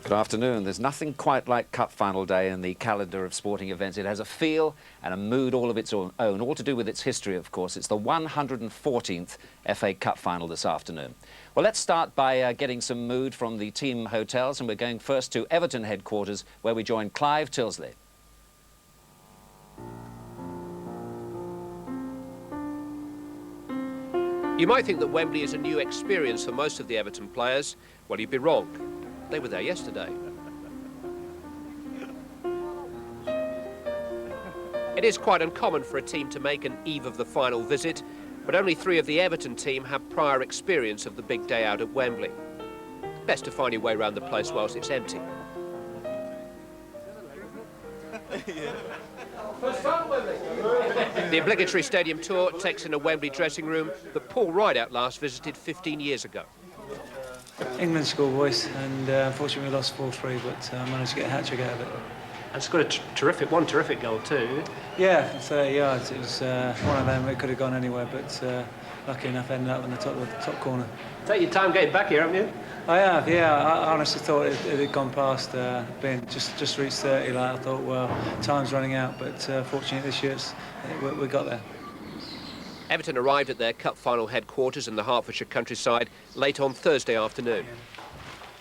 Good afternoon. There's nothing quite like Cup Final Day in the calendar of sporting events. It has a feel and a mood all of its own, all to do with its history, of course. It's the 114th FA Cup Final this afternoon. Well, let's start by getting some mood from the team hotels, and we're going first to Everton headquarters, where we join Clive Tilsley. You might think that Wembley is a new experience for most of the Everton players. Well, you'd be wrong. They were there yesterday. It is quite uncommon for a team to make an eve of the final visit, but only 3 of the Everton team have prior experience of the big day out at Wembley. Best to find your way around the place whilst it's empty. The obligatory stadium tour takes in a Wembley dressing room that Paul Rideout last visited 15 years ago. England schoolboys, and unfortunately we lost 4-3, but managed to get a hat-trick out of it. And scored a one terrific goal too. Yeah, 30 yards. It was one of them. It could have gone anywhere, but lucky enough ended up in the top corner. Take your time getting back here, haven't you? I have, yeah. I honestly thought it had gone past being just reached 30. Like I thought, well, time's running out, but fortunately this year we got there. Everton arrived at their cup final headquarters in the Hertfordshire countryside late on Thursday afternoon.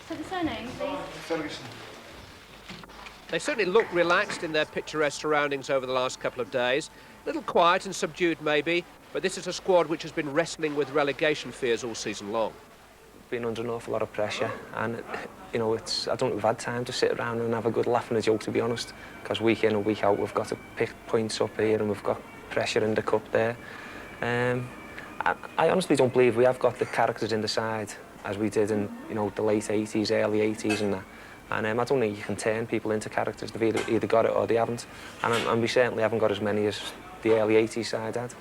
So the surname, please? Ferguson. They certainly look relaxed in their picturesque surroundings over the last couple of days. A little quiet and subdued maybe, but this is a squad which has been wrestling with relegation fears all season long. Been under an awful lot of pressure, and you know, I don't think we've had time to sit around and have a good laugh and a joke, to be honest, because week in and week out we've got to pick points up here and we've got pressure in the cup there. I honestly don't believe we have got the characters in the side as we did in, you know, the late 80s, early 80s and that. And I don't think you can turn people into characters. They've either got it or they haven't. And we certainly haven't got as many as the early 80s side had.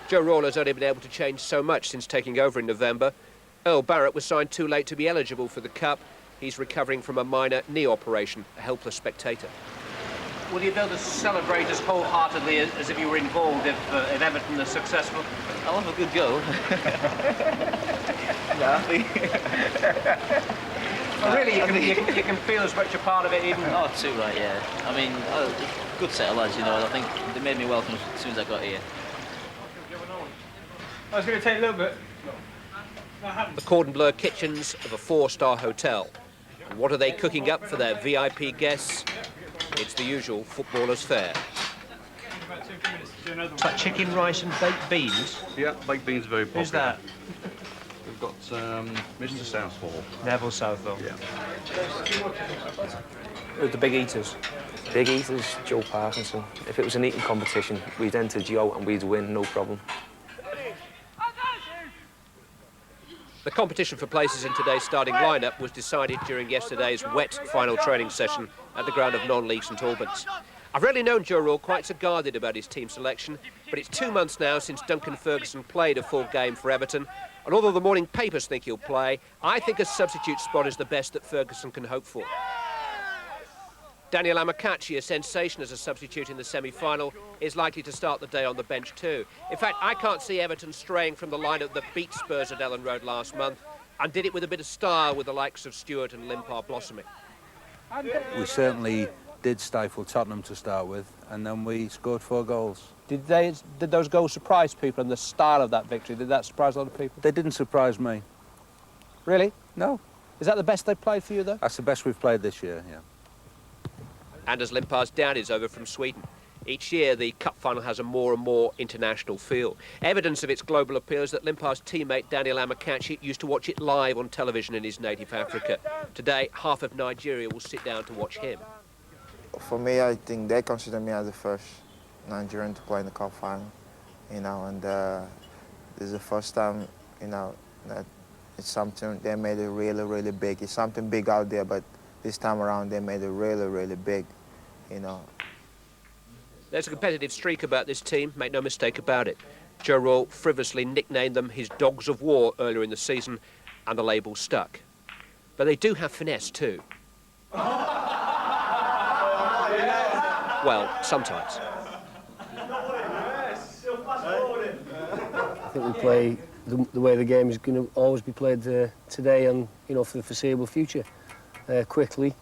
Joe Royle has only been able to change so much since taking over in November. Earl Barrett was signed too late to be eligible for the Cup. He's recovering from a minor knee operation, a helpless spectator. Will you be able to celebrate as wholeheartedly as if you were involved if Everton is successful? I'll have a good go. Happy. Well, really, you can feel as much a part of it even... Oh, too right, yeah. I mean, good set of lads, you know. I think they made me welcome as soon as I got here. I was going to take a little bit. The cordon bleu kitchens of a 4-star hotel. And what are they cooking up for their VIP guests? It's the usual footballer's fare. But chicken, rice and baked beans? Yeah, baked beans are very popular. Who's that? We've got Mr. Southall. Neville Southall. Yeah. Who's the big eaters? Big eaters, Joe Parkinson. If it was an eating competition, we'd enter Joe and we'd win, no problem. The competition for places in today's starting lineup was decided during yesterday's wet final training session at the ground of non-league St Albans. I've rarely known Joe Royle quite so guarded about his team selection, but it's 2 months now since Duncan Ferguson played a full game for Everton, and although the morning papers think he'll play, I think a substitute spot is the best that Ferguson can hope for. Daniel Amokachi, a sensation as a substitute in the semi-final, is likely to start the day on the bench too. In fact, I can't see Everton straying from the lineup that beat Spurs at Ellen Road last month and did it with a bit of style with the likes of Stewart and Limpar blossoming. We certainly did stifle Tottenham to start with, and then we scored 4 goals. Did those goals surprise people, and the style of that victory, did that surprise a lot of people? They didn't surprise me. Really? No. Is that the best they've played for you, though? That's the best we've played this year, yeah. Anders Limpar's dad is over from Sweden. Each year, the cup final has a more and more international feel. Evidence of its global appeal is that Limpar's teammate Daniel Amokachi used to watch it live on television in his native Africa. Today, half of Nigeria will sit down to watch him. For me, I think they consider me as the first Nigerian to play in the cup final, you know, and this is the first time, you know, that it's something they made it really, really big. It's something big out there, but this time around they made it really, really big, you know. There's a competitive streak about this team, make no mistake about it. Joe Royle frivolously nicknamed them his dogs of war earlier in the season, and the label stuck. But they do have finesse too. Well, sometimes. I think we play the way the game is going to always be played today and, you know, for the foreseeable future. quickly,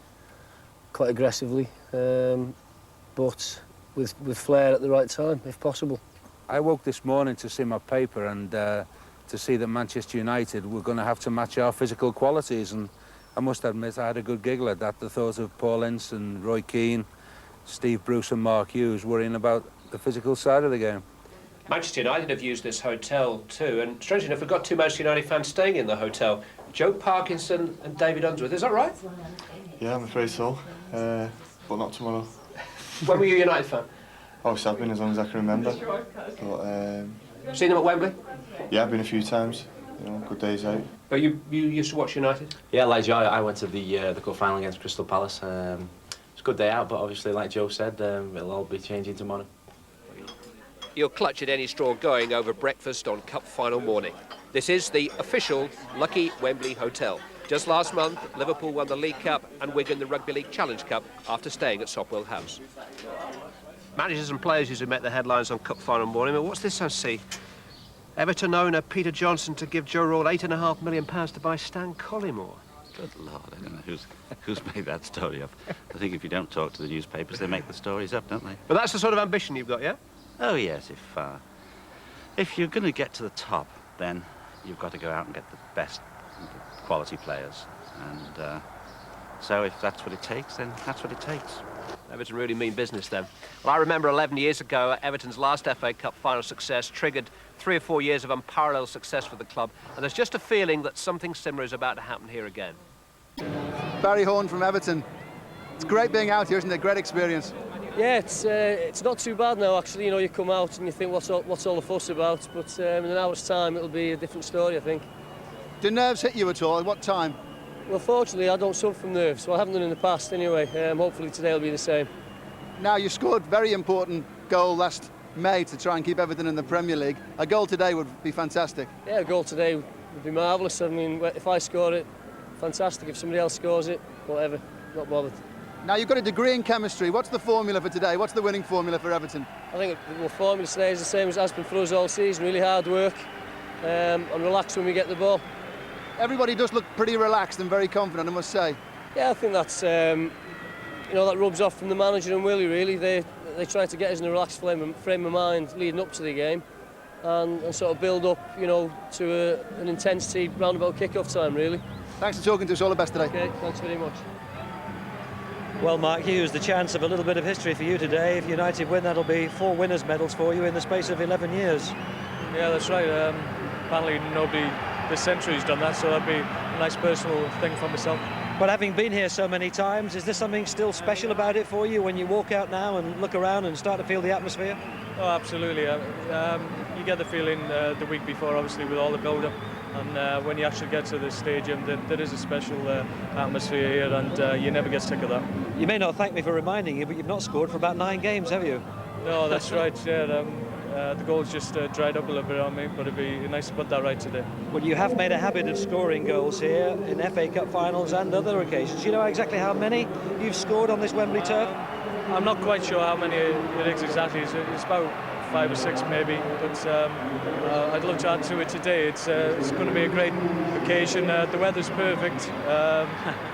quite aggressively, but with flair at the right time, if possible. I woke this morning to see my paper and to see that Manchester United were going to have to match our physical qualities, and I must admit I had a good giggle at that. The thought of Paul Ince and Roy Keane, Steve Bruce and Mark Hughes worrying about the physical side of the game. Manchester United have used this hotel too, and strangely enough, we've got two Manchester United fans staying in the hotel, Joe Parkinson and David Unsworth. Is that right? Yeah, I'm afraid so, but not tomorrow. When were you a United fan? Obviously, I've been as long as I can remember. But, seen them at Wembley? Yeah, I've been a few times. You know, good days out. But you used to watch United? Yeah, like Joe, I went to the cup final against Crystal Palace. It was a good day out, but obviously, like Joe said, it'll all be changing tomorrow. You'll clutch at any straw going over breakfast on cup final morning. This is the official Lucky Wembley Hotel. Just last month, Liverpool won the League Cup and Wigan the Rugby League Challenge Cup after staying at Sopwell House. Managers and players usually make the headlines on cup final morning, but what's this I see? Everton owner Peter Johnson to give Joe Royle £8.5 million to buy Stan Collymore. Good Lord, I don't know who's made that story up. I think if you don't talk to the newspapers, they make the stories up, don't they? But that's the sort of ambition you've got, yeah? Oh, yes, if you're going to get to the top, then you've got to go out and get the best quality players. And so if that's what it takes, then that's what it takes. Everton really mean business then. Well, I remember 11 years ago, Everton's last FA Cup final success triggered 3 or 4 years of unparalleled success for the club, and there's just a feeling that something similar is about to happen here again. Barry Horn from Everton. It's great being out here, isn't it? Great experience. Yeah, it's not too bad now, actually. You know, you come out and you think, what's all the fuss about? But in an hour's time, it'll be a different story, I think. Do nerves hit you at all? At what time? Well, fortunately, I don't suffer from nerves, so I haven't done in the past anyway. Hopefully today will be the same. Now, you scored a very important goal last May to try and keep Everton in the Premier League. A goal today would be fantastic. Yeah, a goal today would be marvellous. I mean, if I score it, fantastic. If somebody else scores it, whatever, not bothered. Now, you've got a degree in chemistry. What's the formula for today? What's the winning formula for Everton? I think the formula today is the same as it has been for us all season. Really hard work and relax when we get the ball. Everybody does look pretty relaxed and very confident, I must say. Yeah, I think that's, you know, that rubs off from the manager and Willie, really. They try to get us in a relaxed frame of mind leading up to the game and sort of build up, you know, to an intensity round about kick-off time, really. Thanks for talking to us. All the best today. Okay, thanks very much. Well, Mark Hughes, the chance of a little bit of history for you today. If United win, that'll be 4 winners' medals for you in the space of 11 years. Yeah, that's right. Apparently nobody this century's done that, so that'd be a nice personal thing for myself. But having been here so many times, is there something still special about it for you when you walk out now and look around and start to feel the atmosphere? Oh, absolutely. You get the feeling the week before, obviously, with all the build-up. And when you actually get to the stadium, there is a special atmosphere here, and you never get sick of that. You may not thank me for reminding you, but you've not scored for about 9 games, have you? No, that's right, yeah. The goals just dried up a little bit on me, but it'd be nice to put that right today. Well, you have made a habit of scoring goals here in FA Cup finals and other occasions. Do you know exactly how many you've scored on this Wembley turf? I'm not quite sure how many it is exactly. It's about 5 or 6 maybe, but I'd love to add to it today. It's going to be a great occasion. The weather's perfect.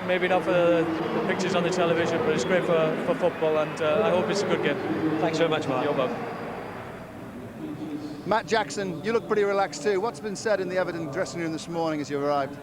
Maybe not for the pictures on the television, but it's great for football, and I hope it's a good game. Thanks very much, Mark. You're welcome. Matt Jackson, you look pretty relaxed too. What's been said in the Everton dressing room this morning as you arrived?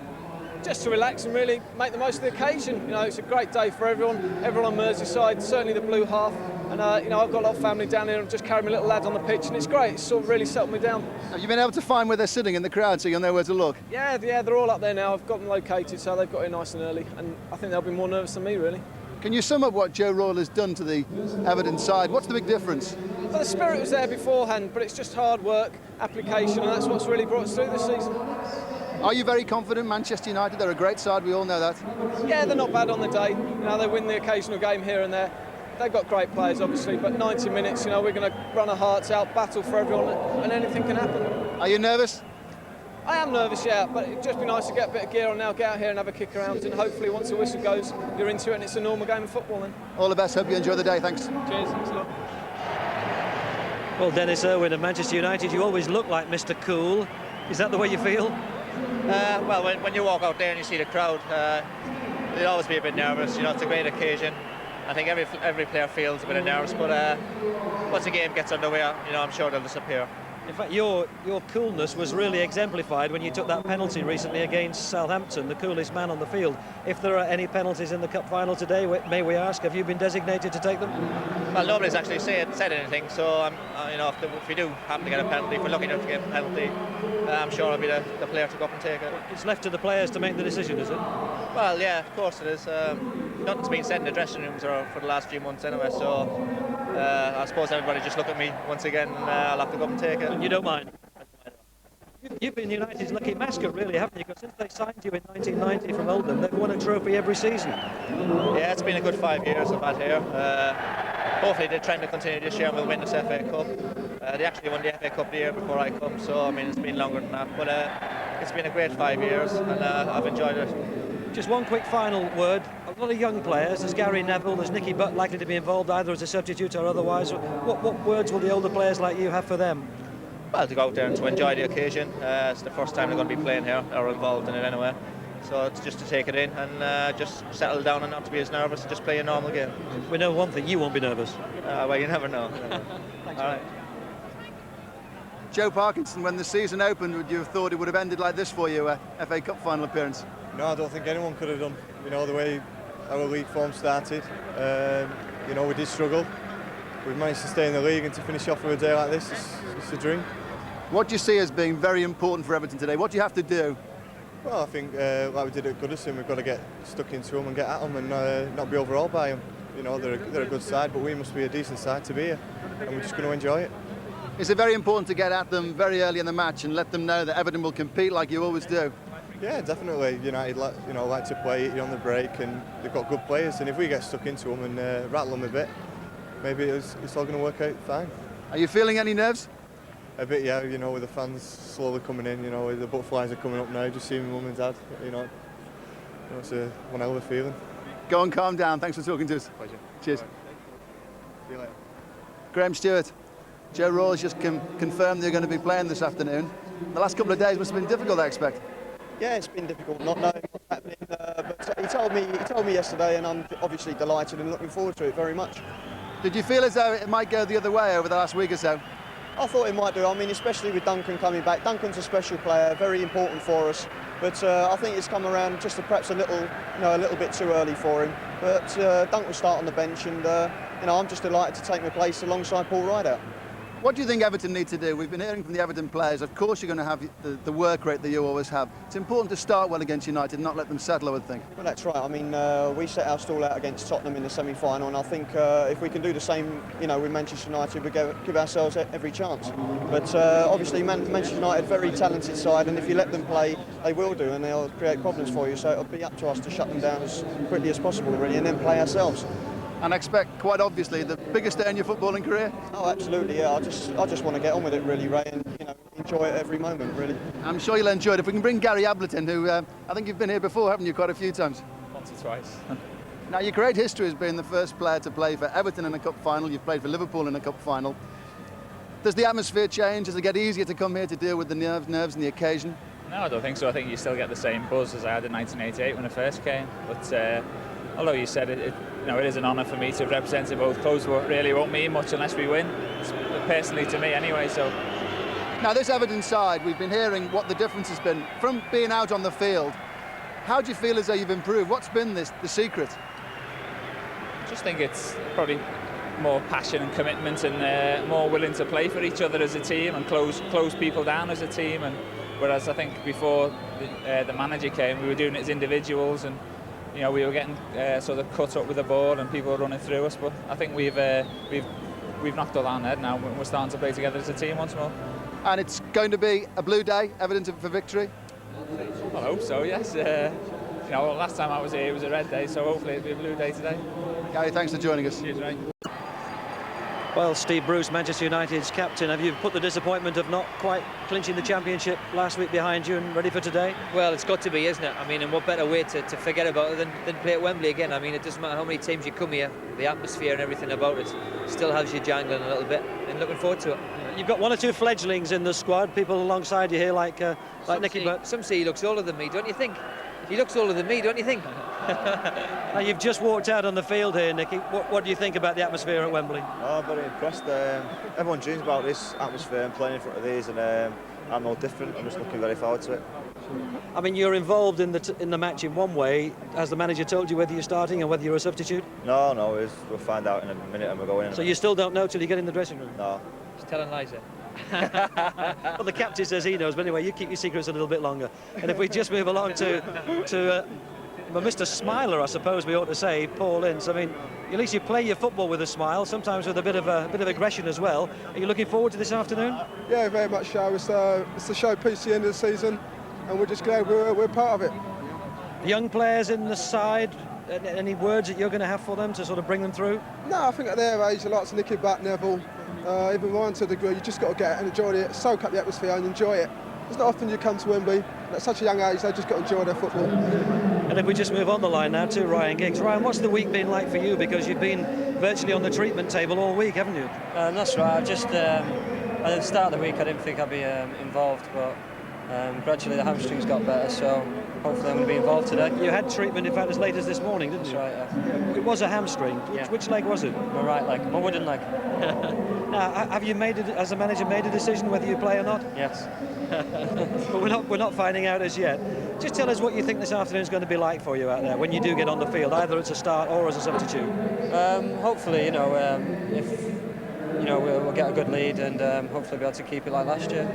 Just to relax and really make the most of the occasion. You know, it's a great day for everyone on Merseyside, certainly the blue half. And, you know, I've got a lot of family down here and just carrying my little lad on the pitch, and it's great. It's sort of really settled me down. Have you been able to find where they're sitting in the crowd so you'll know where to look? Yeah, they're all up there now. I've got them located, so they've got here nice and early. And I think they'll be more nervous than me, really. Can you sum up what Joe Royle has done to the Everton side? What's the big difference? Well, the spirit was there beforehand, but it's just hard work, application, and that's what's really brought us through this season. Are you very confident Manchester United? They're a great side, we all know that. Yeah, they're not bad on the day. You know, they win the occasional game here and there. They've got great players, obviously, but 90 minutes, you know, we're going to run our hearts out, battle for everyone, and anything can happen. Are you nervous? I am nervous, yeah, but it'd just be nice to get a bit of gear on now, get out here and have a kick around, and hopefully once the whistle goes, you're into it and it's a normal game of football then. All the best, hope you enjoy the day, thanks. Cheers, thanks a lot. Well, Dennis Irwin of Manchester United, you always look like Mr. Cool. Is that the way you feel? Well, when you walk out there and you see the crowd, you'll always be a bit nervous. You know, it's a great occasion. I think every player feels a bit of nerves, but once the game gets underway, you know, I'm sure they'll disappear. In fact, your coolness was really exemplified when you took that penalty recently against Southampton, the coolest man on the field. If there are any penalties in the cup final today, may we ask, have you been designated to take them? Well, nobody's actually said anything, so you know, if we do happen to get a penalty, if we're lucky enough to get a penalty, I'm sure I'll be the player to go up and take it. It's left to the players to make the decision, is it? Well, yeah, of course it is. Nothing's been said in the dressing rooms for the last few months anyway, so I suppose everybody just look at me once again, and I'll have to go up and take it. And you don't mind? You've been United's lucky mascot, really, haven't you? Because since they signed you in 1990 from Oldham, they've won a trophy every season. Yeah, it's been a good 5 years I've had here. Hopefully they're trying to continue this year and we'll win this FA Cup. They actually won the FA Cup the year before I come, so I mean it's been longer than that. But it's been a great 5 years and I've enjoyed it. Just one quick final word. A lot of young players. There's Gary Neville, there's Nicky Butt likely to be involved either as a substitute or otherwise. What words will the older players like you have for them? Well, to go out there and to enjoy the occasion. It's the first time they're going to be playing here or involved in it anyway. So it's just to take it in and just settle down and not to be as nervous and just play a normal game. We know one thing, you won't be nervous. Well, you never know. Thanks. All right. Joe Parkinson, when the season opened, would you have thought it would have ended like this for you, a FA Cup final appearance? No, I don't think anyone could have done. You know, the way our league form started, you know, we did struggle. We've managed to stay in the league and to finish off with a day like this, it's a dream. What do you see as being very important for Everton today? What do you have to do? Well, I think like we did at Goodison, we've got to get stuck into them and get at them and not be overawed by them. You know, they're a good side, but we must be a decent side to be here, and we're just going to enjoy it. Is it very important to get at them very early in the match and let them know that Everton will compete like you always do? Yeah, definitely. United, like to play it on the break, and they've got good players. And if we get stuck into them and rattle them a bit, maybe it's all going to work out fine. Are you feeling any nerves? A bit, yeah. You know, with the fans slowly coming in. You know, the butterflies are coming up now. Just seeing mum and dad. You know, it's one hell of a feeling. Go and calm down. Thanks for talking to us. Pleasure. Cheers. Right. See you later. Graham Stewart, Joe Rawls just confirmed they're going to be playing this afternoon. The last couple of days must have been difficult, I expect. Yeah, it's been difficult not knowing what's happening, but he told me yesterday, and I'm obviously delighted and looking forward to it very much. Did you feel as though it might go the other way over the last week or so? I thought it might do. I mean, especially with Duncan coming back. Duncan's a special player, very important for us. But I think it's come around just perhaps a little bit too early for him. But Duncan will start on the bench, and I'm just delighted to take my place alongside Paul Rideout. What do you think Everton need to do? We've been hearing from the Everton players, of course you're going to have the work rate that you always have. It's important to start well against United, not let them settle, I would think. Well, that's right. I mean, we set our stall out against Tottenham in the semi-final, and I think if we can do the same, with Manchester United, we give ourselves every chance. But obviously, Manchester United, very talented side, and if you let them play, they will do, and they'll create problems for you. So it'll be up to us to shut them down as quickly as possible, really, and then play ourselves. And I expect, quite obviously, the biggest day in your footballing career? Oh, absolutely, yeah. I just want to get on with it, really, Ray, and enjoy it every moment, really. I'm sure you'll enjoy it. If we can bring Gary Ablett in, who I think you've been here before, haven't you, quite a few times? Once or twice. Now, your great history has been the first player to play for Everton in a cup final. You've played for Liverpool in a cup final. Does the atmosphere change? Does it get easier to come here to deal with the nerves and the occasion? No, I don't think so. I think you still get the same buzz as I had in 1988 when I first came. But although you said it is an honour for me to have represented both clubs, but really it won't mean much unless we win. It's personally to me anyway, so. Now this Everton side, we've been hearing what the difference has been from being out on the field. How do you feel as though you've improved? What's been the secret? I just think it's probably more passion and commitment and more willing to play for each other as a team and close people down as a team. And whereas I think before the manager came, we were doing it as individuals, and we were getting sort of cut up with the ball and people were running through us. But I think we've knocked all that on the head now. We're starting to play together as a team once more. And it's going to be a blue day, evident for victory? I hope so, yes. Last time I was here it was a red day, so hopefully it'll be a blue day today. Gary, thanks for joining us. Cheers, Ray. Well, Steve Bruce, Manchester United's captain, have you put the disappointment of not quite clinching the championship last week behind you and ready for today? Well, it's got to be, isn't it? I mean, and what better way to forget about it than play at Wembley again? I mean, it doesn't matter how many times you come here, the atmosphere and everything about it still has you jangling a little bit, and looking forward to it. You've got one or two fledglings in the squad, people alongside you here like Nicky Butt. Some say he looks older than me, don't you think? He looks older than me, don't you think? Now, you've just walked out on the field here, Nicky. What do you think about the atmosphere at Wembley? Oh, I'm very impressed. Everyone dreams about this atmosphere and playing in front of these, and I'm no different. I'm just looking very forward to it. I mean, you're involved in the match in one way. Has the manager told you whether you're starting and whether you're a substitute? No, we'll find out in a minute and we're going in. So you still don't know till you get in the dressing room? No. Just telling lies there. Well, the captain says he knows, but anyway, you keep your secrets a little bit longer. And if we just move along to well, Mr. Smiler, I suppose we ought to say, Paul Ince. I mean, at least you play your football with a smile, sometimes with a bit of aggression as well. Are you looking forward to this afternoon? Yeah, very much so. It's the showpiece at the end of the season, and we're just glad we're part of it. Young players in the side, any words that you're going to have for them to sort of bring them through? No, I think at their age, the likes of Nicky Butt, Neville, even Ryan to a degree, you just got to get out and enjoy it, soak up the atmosphere and enjoy it. It's not often you come to Wembley. At such a young age, they've just got to enjoy their football. And if we just move on the line now to Ryan Giggs. Ryan, what's the week been like for you? Because you've been virtually on the treatment table all week, haven't you? That's right. I've just at the start of the week I didn't think I'd be involved, but gradually the hamstrings got better, so hopefully I'm going to be involved today. You had treatment, in fact, as late as this morning, didn't you? That's right, yeah. It was a hamstring. Which leg was it? My right leg, my wooden leg. Now, have you as a manager, made a decision whether you play or not? Yes. But we're not finding out as yet. Just tell us what you think this afternoon is going to be like for you out there when you do get on the field, either as a start or as a substitute. Hopefully, if we'll get a good lead and hopefully be able to keep it like last year.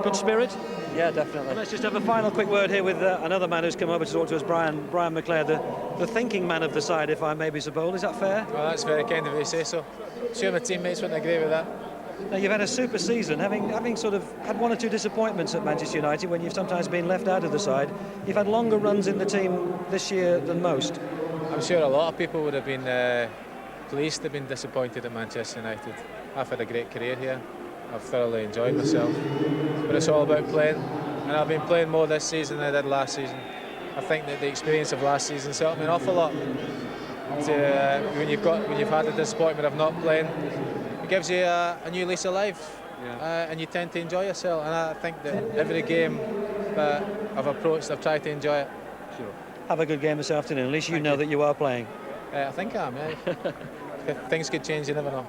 Good spirit? Yeah, definitely. Let's just have a final quick word here with another man who's come over to talk to us, Brian McClair, the thinking man of the side, if I may be so bold. Is that fair? Well, that's very kind of you to say so. Sure, my teammates wouldn't agree with that. Now, you've had a super season, having sort of had one or two disappointments at Manchester United when you've sometimes been left out of the side. You've had longer runs in the team this year than most. I'm sure a lot of people would have been pleased to have been disappointed at Manchester United. I've had a great career here. I've thoroughly enjoyed myself. But it's all about playing. And I've been playing more this season than I did last season. I think that the experience of last season helped me an awful lot. When you've had the disappointment of not playing, it gives you a new lease of life, and you tend to enjoy yourself. And I think that every game that I've approached, I've tried to enjoy it. Sure. Have a good game this afternoon. At least you know that you are playing. I think I am, yeah. If things could change, you never know.